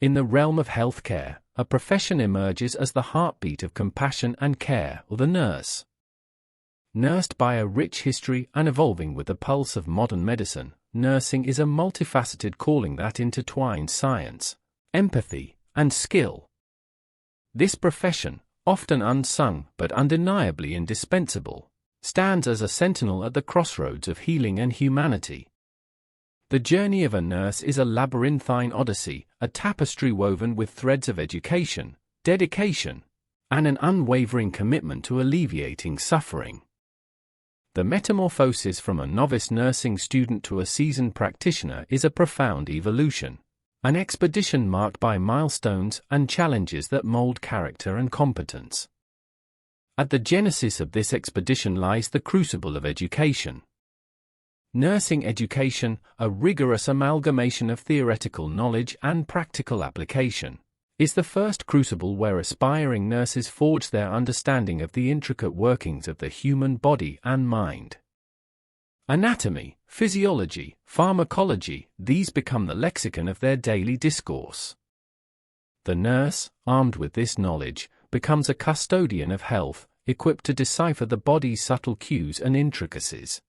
In the realm of healthcare, a profession emerges as the heartbeat of compassion and care, or the nurse. Nursed by a rich history and evolving with the pulse of modern medicine, nursing is a multifaceted calling that intertwines science, empathy, and skill. This profession, often unsung but undeniably indispensable, stands as a sentinel at the crossroads of healing and humanity. The journey of a nurse is a labyrinthine odyssey, a tapestry woven with threads of education, dedication, and an unwavering commitment to alleviating suffering. The metamorphosis from a novice nursing student to a seasoned practitioner is a profound evolution, an expedition marked by milestones and challenges that mold character and competence. At the genesis of this expedition lies the crucible of education. Nursing education, a rigorous amalgamation of theoretical knowledge and practical application, is the first crucible where aspiring nurses forge their understanding of the intricate workings of the human body and mind. Anatomy, physiology, pharmacology, these become the lexicon of their daily discourse. The nurse, armed with this knowledge, becomes a custodian of health, equipped to decipher the body's subtle cues and intricacies.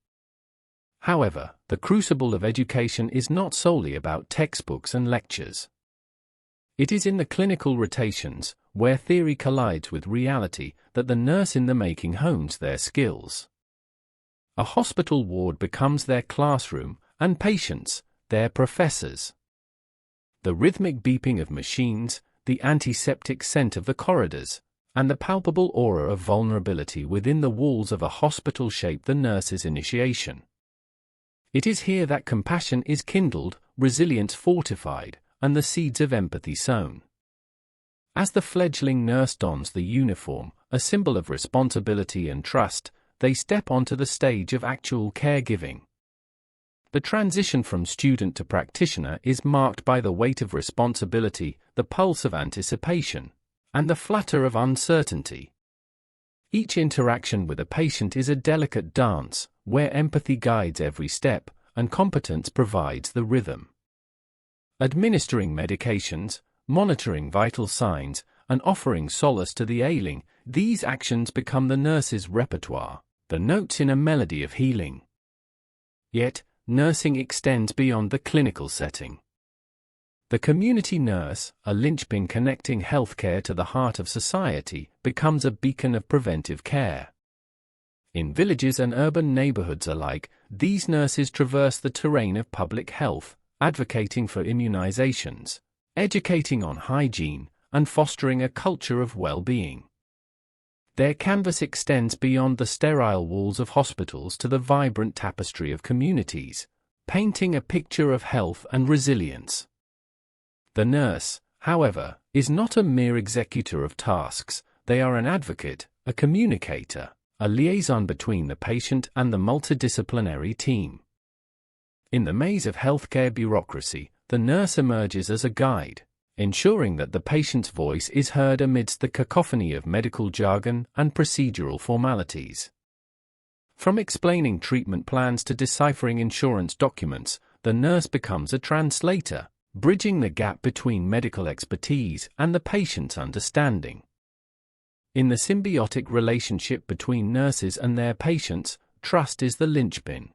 However, the crucible of education is not solely about textbooks and lectures. It is in the clinical rotations, where theory collides with reality, that the nurse in the making hones their skills. A hospital ward becomes their classroom, and patients, their professors. The rhythmic beeping of machines, the antiseptic scent of the corridors, and the palpable aura of vulnerability within the walls of a hospital shape the nurse's initiation. It is here that compassion is kindled, resilience fortified, and the seeds of empathy sown. As the fledgling nurse dons the uniform, a symbol of responsibility and trust, they step onto the stage of actual caregiving. The transition from student to practitioner is marked by the weight of responsibility, the pulse of anticipation, and the flutter of uncertainty. Each interaction with a patient is a delicate dance, where empathy guides every step, and competence provides the rhythm. Administering medications, monitoring vital signs, and offering solace to the ailing, these actions become the nurse's repertoire, the notes in a melody of healing. Yet, nursing extends beyond the clinical setting. The community nurse, a linchpin connecting healthcare to the heart of society, becomes a beacon of preventive care. In villages and urban neighborhoods alike, these nurses traverse the terrain of public health, advocating for immunizations, educating on hygiene, and fostering a culture of well-being. Their canvas extends beyond the sterile walls of hospitals to the vibrant tapestry of communities, painting a picture of health and resilience. The nurse, however, is not a mere executor of tasks. They are an advocate, a communicator, a liaison between the patient and the multidisciplinary team. In the maze of healthcare bureaucracy, the nurse emerges as a guide, ensuring that the patient's voice is heard amidst the cacophony of medical jargon and procedural formalities. From explaining treatment plans to deciphering insurance documents, the nurse becomes a translator, bridging the gap between medical expertise and the patient's understanding. In the symbiotic relationship between nurses and their patients, trust is the linchpin.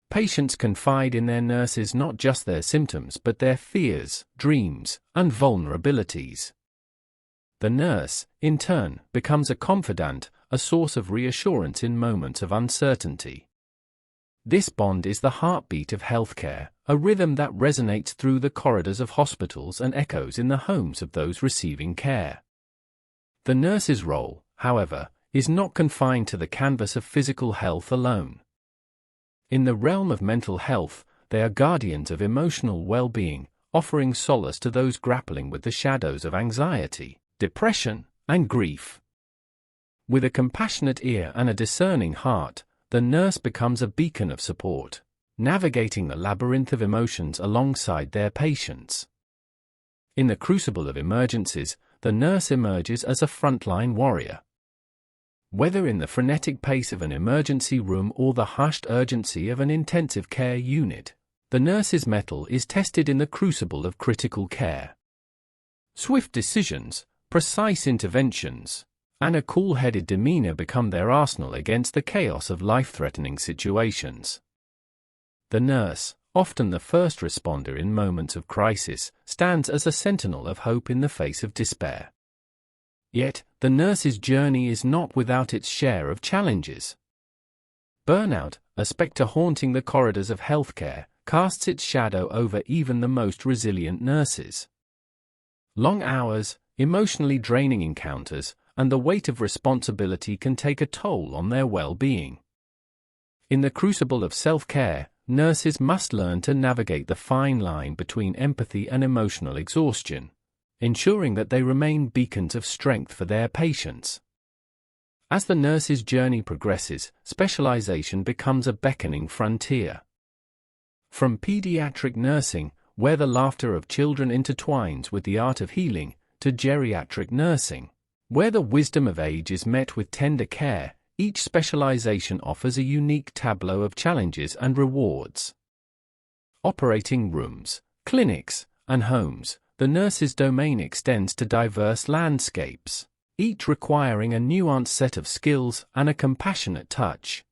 Patients confide in their nurses not just their symptoms but their fears, dreams, and vulnerabilities. The nurse, in turn, becomes a confidant, a source of reassurance in moments of uncertainty. This bond is the heartbeat of healthcare, a rhythm that resonates through the corridors of hospitals and echoes in the homes of those receiving care. The nurse's role, however, is not confined to the canvas of physical health alone. In the realm of mental health, they are guardians of emotional well-being, offering solace to those grappling with the shadows of anxiety, depression, and grief. With a compassionate ear and a discerning heart, the nurse becomes a beacon of support, navigating the labyrinth of emotions alongside their patients. In the crucible of emergencies, the nurse emerges as a frontline warrior. Whether in the frenetic pace of an emergency room or the hushed urgency of an intensive care unit, the nurse's mettle is tested in the crucible of critical care. Swift decisions, precise interventions, and a cool-headed demeanor become their arsenal against the chaos of life-threatening situations. The nurse, often the first responder in moments of crisis, stands as a sentinel of hope in the face of despair. Yet, the nurse's journey is not without its share of challenges. Burnout, a specter haunting the corridors of healthcare, casts its shadow over even the most resilient nurses. Long hours, emotionally draining encounters, and the weight of responsibility can take a toll on their well-being. In the crucible of self-care, nurses must learn to navigate the fine line between empathy and emotional exhaustion, ensuring that they remain beacons of strength for their patients. As the nurse's journey progresses, specialization becomes a beckoning frontier. From pediatric nursing, where the laughter of children intertwines with the art of healing, to geriatric nursing, where the wisdom of age is met with tender care, each specialization offers a unique tableau of challenges and rewards. Operating rooms, clinics, and homes, the nurse's domain extends to diverse landscapes, each requiring a nuanced set of skills and a compassionate touch.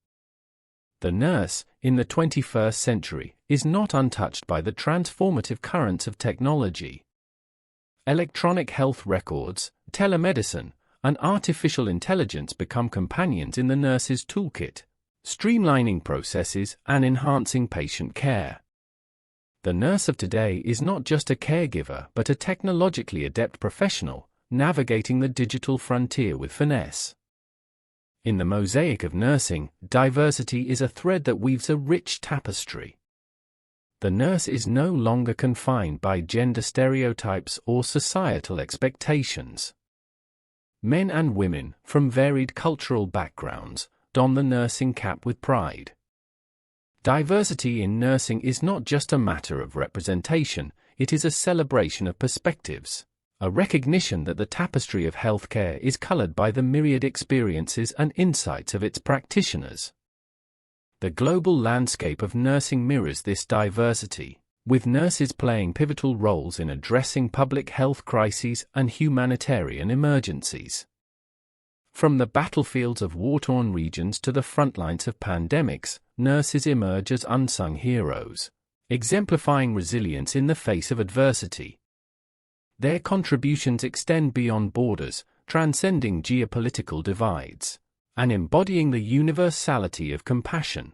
The nurse, in the 21st century, is not untouched by the transformative currents of technology. Electronic health records, telemedicine, and artificial intelligence become companions in the nurse's toolkit, streamlining processes and enhancing patient care. The nurse of today is not just a caregiver but a technologically adept professional, navigating the digital frontier with finesse. In the mosaic of nursing, diversity is a thread that weaves a rich tapestry. The nurse is no longer confined by gender stereotypes or societal expectations. Men and women, from varied cultural backgrounds, don the nursing cap with pride. Diversity in nursing is not just a matter of representation, it is a celebration of perspectives, a recognition that the tapestry of healthcare is colored by the myriad experiences and insights of its practitioners. The global landscape of nursing mirrors this diversity, with nurses playing pivotal roles in addressing public health crises and humanitarian emergencies. From the battlefields of war-torn regions to the front lines of pandemics, nurses emerge as unsung heroes, exemplifying resilience in the face of adversity. Their contributions extend beyond borders, transcending geopolitical divides, and embodying the universality of compassion.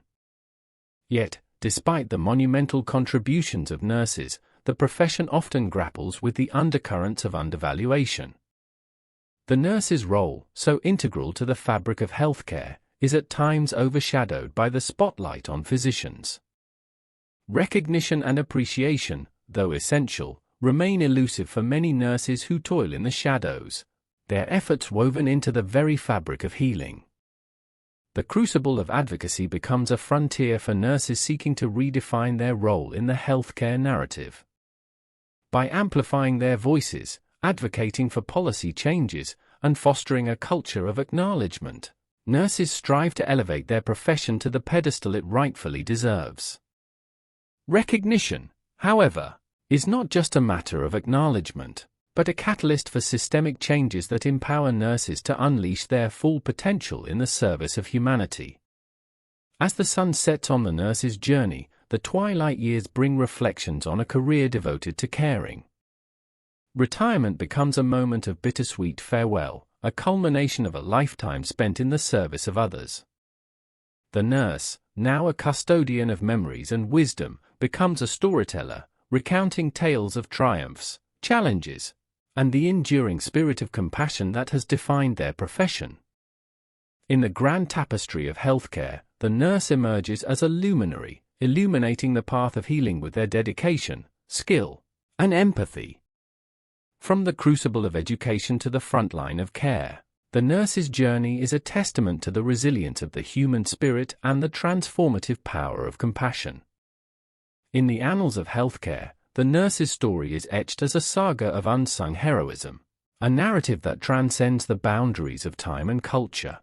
Yet, despite the monumental contributions of nurses, the profession often grapples with the undercurrents of undervaluation. The nurse's role, so integral to the fabric of healthcare, is at times overshadowed by the spotlight on physicians. Recognition and appreciation, though essential, remain elusive for many nurses who toil in the shadows, their efforts woven into the very fabric of healing. The crucible of advocacy becomes a frontier for nurses seeking to redefine their role in the healthcare narrative. By amplifying their voices, advocating for policy changes, and fostering a culture of acknowledgement, nurses strive to elevate their profession to the pedestal it rightfully deserves. Recognition, however, is not just a matter of acknowledgement, but a catalyst for systemic changes that empower nurses to unleash their full potential in the service of humanity. As the sun sets on the nurse's journey, the twilight years bring reflections on a career devoted to caring. Retirement becomes a moment of bittersweet farewell, a culmination of a lifetime spent in the service of others. The nurse, now a custodian of memories and wisdom, becomes a storyteller, recounting tales of triumphs, challenges, and the enduring spirit of compassion that has defined their profession. In the grand tapestry of healthcare, the nurse emerges as a luminary, illuminating the path of healing with their dedication, skill, and empathy. From the crucible of education to the front line of care, the nurse's journey is a testament to the resilience of the human spirit and the transformative power of compassion. In the annals of healthcare, the nurse's story is etched as a saga of unsung heroism, a narrative that transcends the boundaries of time and culture.